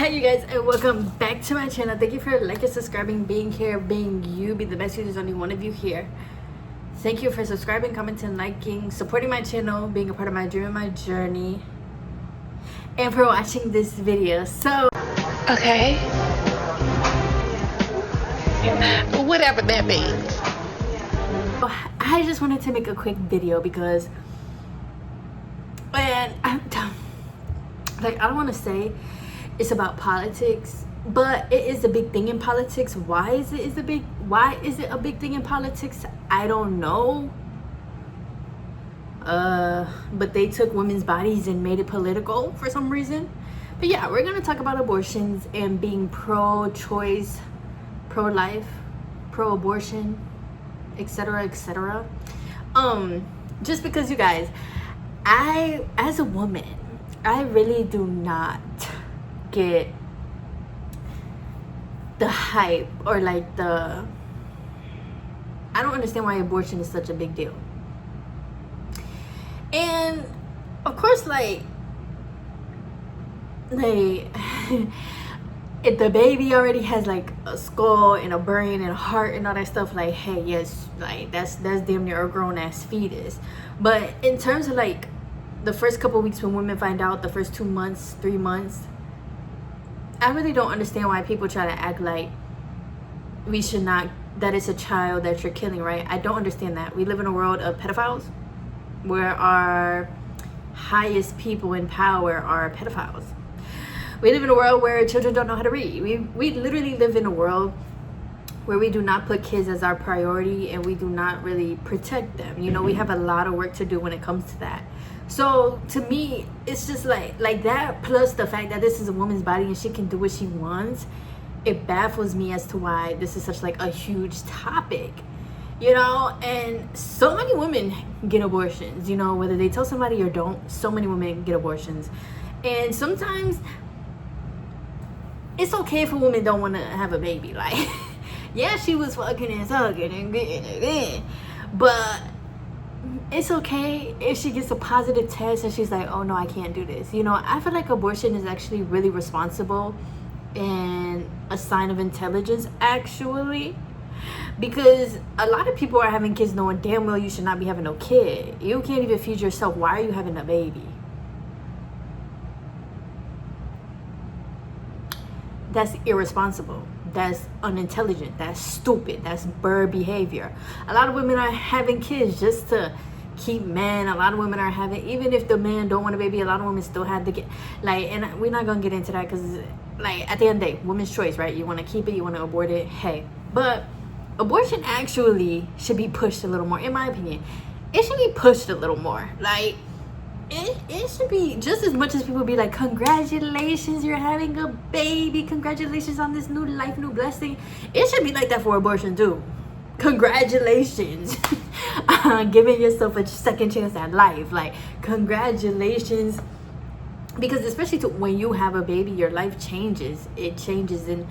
Hi you guys, and welcome back to my channel. Thank you for liking, subscribing, being here, being you. Be the best you. There's only one of you here. Thank you for subscribing, commenting, liking, supporting my channel, being a part of my dream and my journey, and for watching this video. So Okay. Whatever that means. I just wanted to make a quick video because I don't want to say it's about politics, but it is a big thing in politics. Why is it a big thing in politics? I don't know. But they took women's bodies and made it political for some reason. But yeah, we're gonna talk about abortions and being pro-choice, pro-life, pro-abortion, etc., etc. Just because, you guys, as a woman, I really do not get the hype or I don't understand why abortion is such a big deal. And of course, if the baby already has like a skull and a brain and a heart and all that stuff, like, hey, yes, like that's damn near a grown-ass fetus. But in terms of like the first couple weeks when women find out, the first 2 months, 3 months, I really don't understand why people try to act like we should not, that it's a child that you're killing, right? I don't understand that. We live in a world of pedophiles where our highest people in power are pedophiles. We live in a world where children don't know how to read. We literally live in a world where we do not put kids as our priority and we do not really protect them. You know, we have a lot of work to do when it comes to that. So to me, it's just like that, plus the fact that this is a woman's body and she can do what she wants. It baffles me as to why this is such like a huge topic, you know. And so many women get abortions, you know, whether they tell somebody or don't. So many women get abortions, and sometimes it's okay if a woman don't want to have a baby. Like, yeah, she was fucking and sucking and getting it in, but it's okay if she gets a positive test and she's like, oh no, I can't do this. You know, I feel like abortion is actually really responsible and a sign of intelligence, actually, because a lot of people are having kids knowing damn well you should not be having no kid. You can't even feed yourself. Why are you having a baby? That's irresponsible. That's unintelligent. That's stupid. That's bird behavior. A lot of women are having kids just to keep men. A lot of women are having, even if the man don't want a baby, a lot of women still have to get, like, and we're not gonna get into that because, like, at the end of the day, women's choice, right? You want to keep it, you want to abort it, hey. But abortion actually should be pushed a little more, in my opinion. It should be pushed a little more. Like, it should be just as much as people be like, congratulations, you're having a baby, congratulations on this new life, new blessing. It should be like that for abortion too. Congratulations. Giving yourself a second chance at life. Like, congratulations. Because especially when you have a baby, your life changes. It changes. And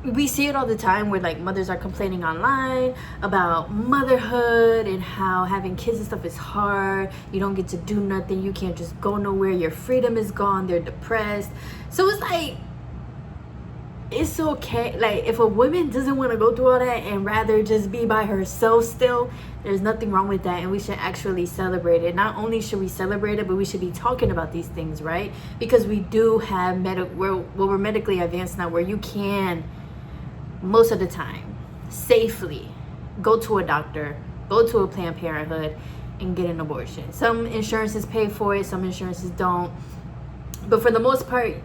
we see it all the time where like mothers are complaining online about motherhood and how having kids and stuff is hard. You don't get to do nothing. You can't just go nowhere. Your freedom is gone. They're depressed. So it's like, it's okay. Like, if a woman doesn't want to go through all that and rather just be by herself still, there's nothing wrong with that, and we should actually celebrate it. Not only should we celebrate it, but we should be talking about these things, right? Because we do have we're medically advanced now, where you can, most of the time, safely go to a doctor, go to a Planned Parenthood, and get an abortion. Some insurances pay for it, some insurances don't. But for the most part,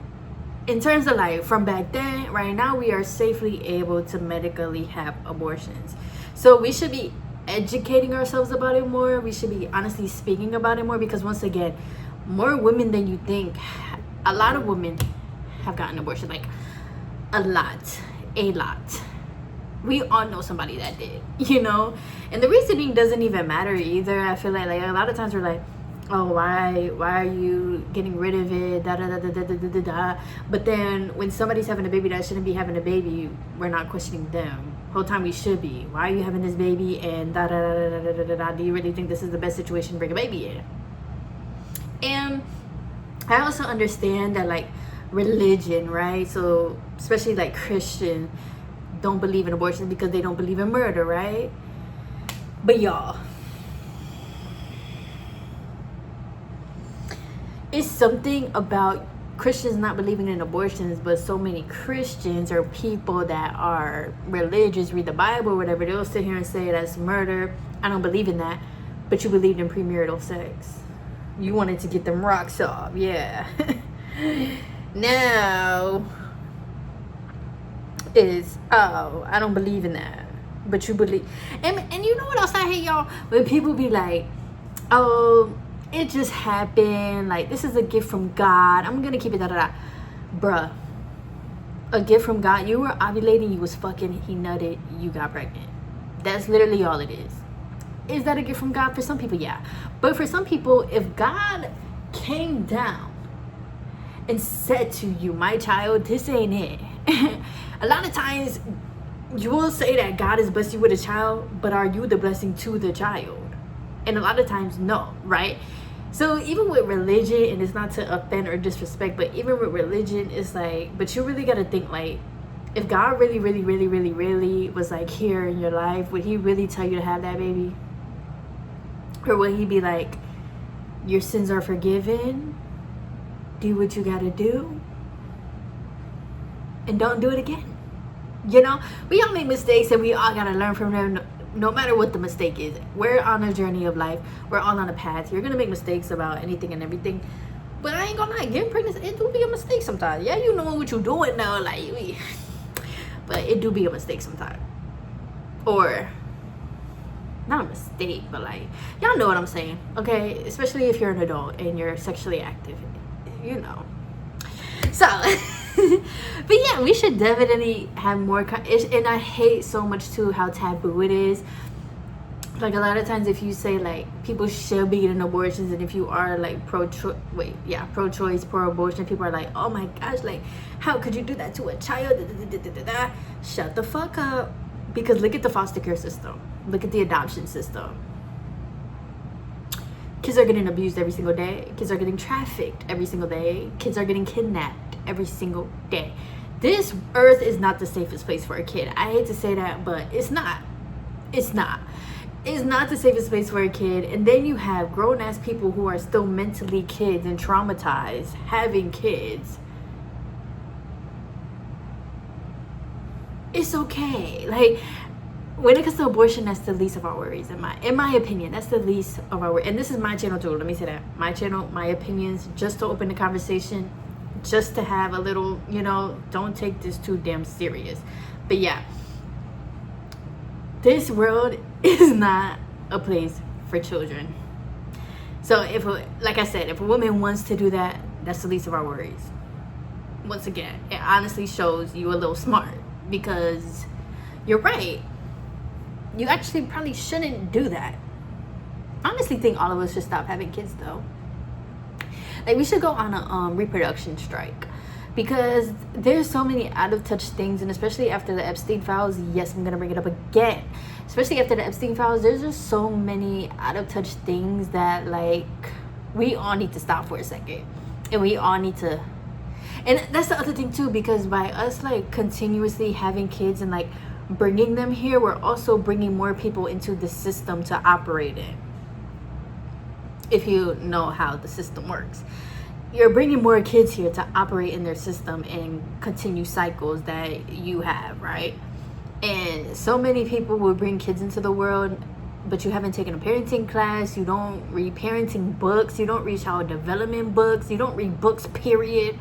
in terms of like from back then, right now, we are safely able to medically have abortions. So we should be educating ourselves about it more. We should be honestly speaking about it more, because once again, more women than you think, a lot of women have gotten abortion, like a lot. We all know somebody that did, you know. And the reasoning doesn't even matter either. I feel like a lot of times we're like, oh, why are you getting rid of it, da da da da da da da da. But then when somebody's having a baby that shouldn't be having a baby, we're not questioning them. Whole time we should be. Why are you having this baby, and da da da da da da da da. Do you really think this is the best situation to bring a baby in? And I also understand that, like, religion, right? So especially like Christian don't believe in abortion because they don't believe in murder, right? But y'all, it's something about Christians not believing in abortions, but so many Christians or people that are religious, read the Bible or whatever, they'll sit here and say that's murder. I don't believe in that. But you believed in premarital sex. You wanted to get them rocks off, yeah. Now is, oh, I don't believe in that. But you believe. And you know what else I hate, y'all? When people be like, oh, it just happened, like this is a gift from God, I'm gonna keep it da. Bruh, a gift from God? You were ovulating, you was fucking, he nutted, you got pregnant. That's literally all it is. Is that a gift from God? For some people, yeah. But for some people, if God came down and said to you, my child, this ain't it. A lot of times you will say that God has blessed you with a child, but are you the blessing to the child? And a lot of times, no, right? So even with religion, and it's not to offend or disrespect, but even with religion, it's like, but you really got to think, like, if God really, really, really, really, really was like here in your life, would he really tell you to have that baby? Or would he be like, your sins are forgiven, do what you got to do, and don't do it again? You know, we all make mistakes and we all got to learn from them. No matter what the mistake is, we're on a journey of life. We're all on a path. You're gonna make mistakes about anything and everything. But I ain't gonna lie, getting pregnant, it do be a mistake sometimes. Yeah, you know what you're doing now, like, but it do be a mistake sometimes. Or not a mistake, but like, y'all know what I'm saying, okay? Especially if you're an adult and you're sexually active, you know. So, but yeah, we should definitely have more. And I hate so much too how taboo it is. Like a lot of times, if you say like people should be getting abortions, and if you are like pro-choice, pro-abortion, people are like, oh my gosh, like how could you do that to a child? Shut the fuck up. Because look at the foster care system. Look at the adoption system. Kids are getting abused every single day. Kids are getting trafficked every single day. Kids are getting kidnapped every single day. This earth is not the safest place for a kid. I hate to say that, but it's not. It's not. It's not the safest place for a kid. And then you have grown-ass people who are still mentally kids and traumatized having kids. It's okay. Like, when it comes to abortion, that's the least of our worries. In my opinion, that's the least of our worries. And this is my channel too. Let me say that. My channel, my opinions, just to open the conversation, just to have a little, you know, don't take this too damn serious. But yeah, this world is not a place for children. So like I said, if a woman wants to do that, that's the least of our worries. Once again, it honestly shows you a little smart, because you're right. You actually probably shouldn't do that. I honestly think all of us should stop having kids though. Like, we should go on a reproduction strike, because there's so many out of touch things, and especially after the Epstein files. Yes, I'm gonna bring it up again. Especially after the Epstein files, there's just so many out of touch things that, like, we all need to stop for a second, and we all need to. And that's the other thing too, because by us like continuously having kids and like bringing them here, we're also bringing more people into the system to operate in. If you know how the system works, you're bringing more kids here to operate in their system and continue cycles that you have, right? And so many people will bring kids into the world, but you haven't taken a parenting class, you don't read parenting books, you don't read child development books, you don't read books, period.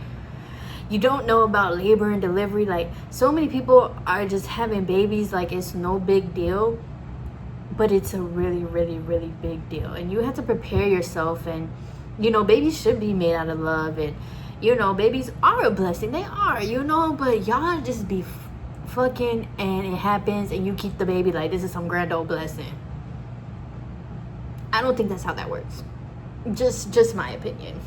You don't know about labor and delivery. Like, so many people are just having babies like it's no big deal, but it's a really, really, really big deal. And you have to prepare yourself. And, you know, babies should be made out of love. And, you know, babies are a blessing. They are, you know, but y'all just be fucking and it happens and you keep the baby like this is some grand old blessing. I don't think that's how that works. Just my opinion.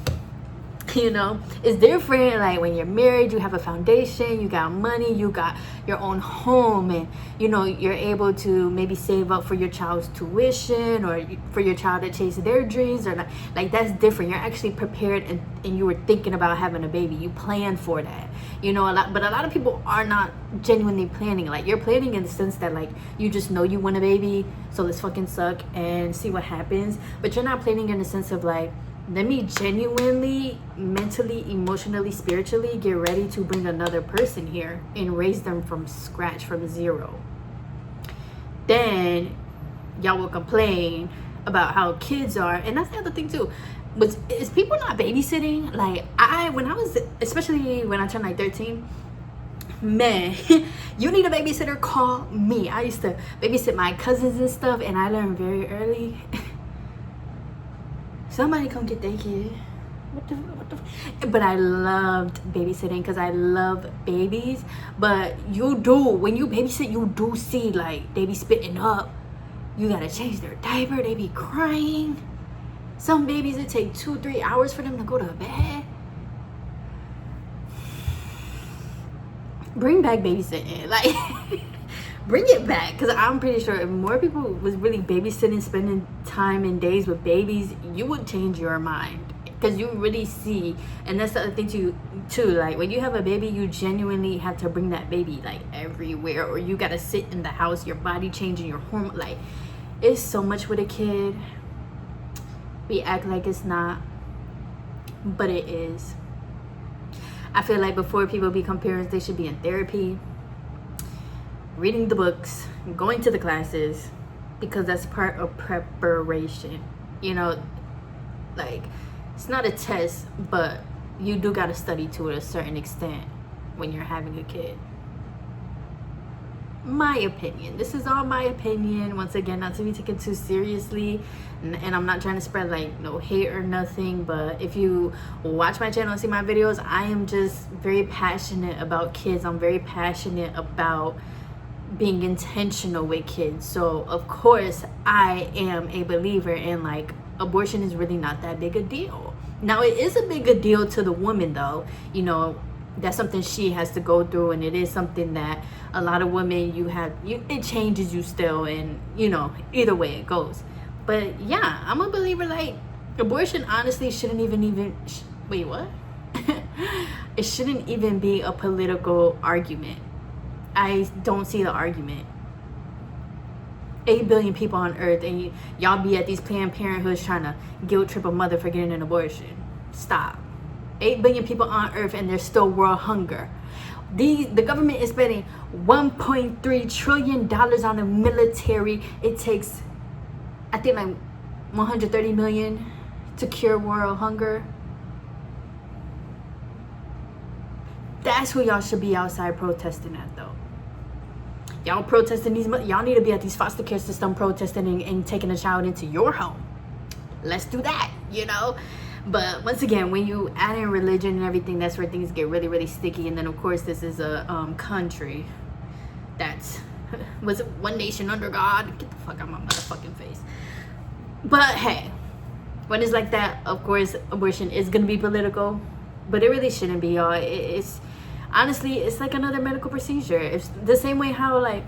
You know, it's different. Like when you're married, you have a foundation, you got money, you got your own home, and you know, you're able to maybe save up for your child's tuition or for your child to chase their dreams, or like that's different. You're actually prepared, and you were thinking about having a baby. You planned for that, you know. But a lot of people are not genuinely planning. Like you're planning in the sense that like you just know you want a baby, so let's fucking suck and see what happens. But you're not planning in the sense of like, let me genuinely, mentally, emotionally, spiritually get ready to bring another person here and raise them from scratch, from zero. Then y'all will complain about how kids are. And that's the other thing too. But is people not babysitting? Like when I was, especially when I turned like 13, man, you need a babysitter, call me. I used to babysit my cousins and stuff, and I learned very early. Somebody come get their kid. What the? But I loved babysitting because I love babies. But you do, when you babysit, you do see like they be spitting up. You gotta change their diaper. They be crying. Some babies, it take 2-3 hours for them to go to bed. Bring back babysitting, like. Bring it back, because I'm pretty sure if more people was really babysitting, spending time and days with babies, you would change your mind, because you really see. And that's the other thing too, like when you have a baby, you genuinely have to bring that baby like everywhere, or you gotta sit in the house, your body changing, your hormone, like it's so much with a kid. We act like it's not, but it is. I feel like before people become parents, they should be in therapy, reading the books, going to the classes, because that's part of preparation. You know, like it's not a test, but you do got to study to a certain extent when you're having a kid. My opinion. This is all my opinion. Once again, not to be taken too seriously, and I'm not trying to spread like no hate or nothing, but if you watch my channel and see my videos, I am just very passionate about kids. I'm very passionate about being intentional with kids. So of course I am a believer in like abortion is really not that big a deal. Now it is a bigger deal to the woman though, you know, that's something she has to go through, and it is something that a lot of women it changes you still, and you know, either way it goes. But yeah, I'm a believer like abortion honestly shouldn't even wait, what? It shouldn't even be a political argument. I don't see the argument. 8 billion people on earth, and y'all be at these Planned Parenthoods trying to guilt trip a mother for getting an abortion. Stop. 8 billion people on earth, and there's still world hunger. The government is spending $1.3 trillion on the military. It takes, I think, like 130 million to cure world hunger. That's who y'all should be outside protesting at though. Y'all protesting y'all need to be at these foster care system protesting and taking a child into your home. Let's do that, you know. But once again, when you add in religion and everything, that's where things get really, really sticky. And then of course this is a country that's was it one nation under God. Get the fuck out of my motherfucking face. But hey, when it's like that, of course abortion is gonna be political, but it really shouldn't be, y'all. It's honestly, it's like another medical procedure. It's the same way how like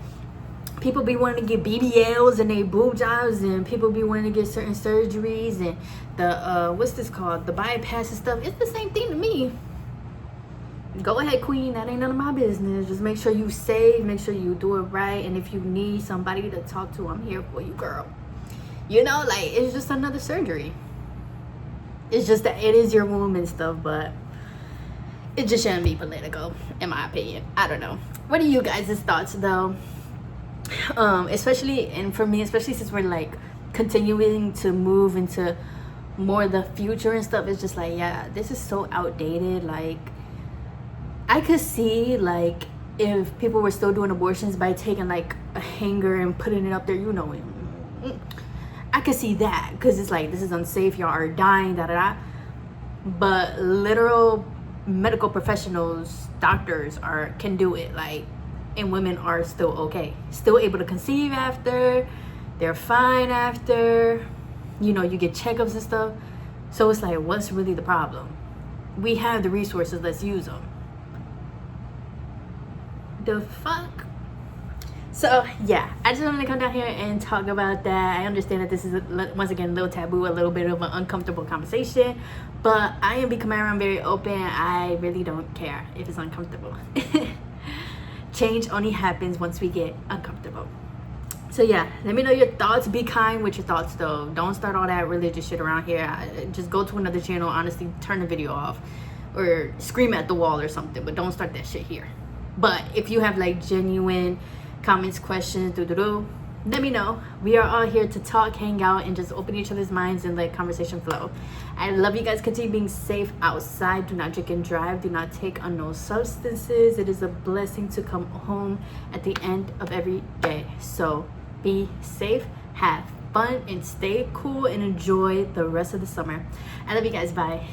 people be wanting to get BBLs and they boob jobs, and people be wanting to get certain surgeries and the what's this called, the bypass and stuff. It's the same thing to me. Go ahead, queen, that ain't none of my business. Just make sure you save, make sure you do it right, and if you need somebody to talk to, I'm here for you, girl. You know, like it's just another surgery. It's just that it is your womb and stuff, but it just shouldn't be political, in my opinion. I don't know. What are you guys' thoughts though? Especially, and for me, especially since we're like continuing to move into more of the future and stuff, it's just like, yeah, this is so outdated. Like I could see like if people were still doing abortions by taking like a hanger and putting it up there, you know, I could see that, because it's like, this is unsafe, y'all are dying, da da da. But literal medical professionals, doctors can do it, like, and women are still okay, still able to conceive after, they're fine after, you know, you get checkups and stuff. So it's like, what's really the problem? We have the resources, let's use them. The fuck? So yeah, I just wanted to come down here and talk about that. I understand that this is once again a little taboo, a little bit of an uncomfortable conversation, but I am becoming around very open. I really don't care if it's uncomfortable. Change only happens once we get uncomfortable. So yeah, let me know your thoughts. Be kind with your thoughts though. Don't start all that religious shit around here. Just go to another channel, honestly, turn the video off or scream at the wall or something, but don't start that shit here. But if you have like genuine comments, questions, let me know. We are all here to talk, hang out, and just open each other's minds and let conversation flow. I love you guys. Continue being safe outside. Do not drink and drive. Do not take unknown substances. It is a blessing to come home at the end of every day. So be safe, have fun, and stay cool, and enjoy the rest of the summer. I love you guys. Bye.